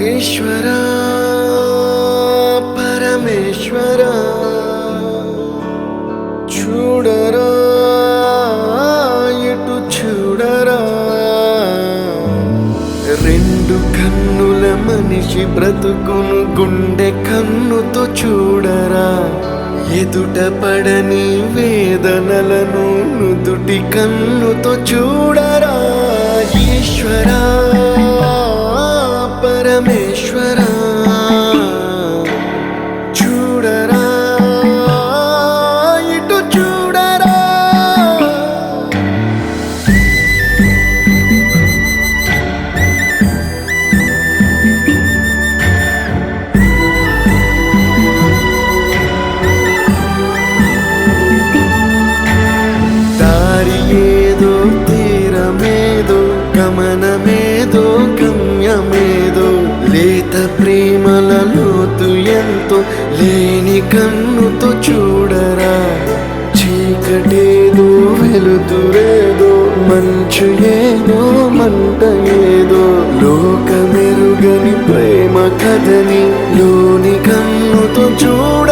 ఈశ్వరా పరమేశ్వరా చూడరా ఎటు చూడరా రెండు కన్నుల మనిషి బ్రతుకును గుండె కన్నుతో చూడరా ఎదుట పడని వేదనలను నుదుటి కన్నుతో చూడరా ఈశ్వరా పరమేశ్వరా చూడరా ఇటు చూడరా దారి ఏదో తీరమేదో గమనమేదో గమ్యమేదో లేత ప్రేమల లోతు ఎంతో లేని కన్నుతో చూడరా చీకటేదో వెలుతురేదో మంచు ఏదో మంట ఏదో లోకమెరుగని ప్రేమ కథని లోని కన్నుతో చూడ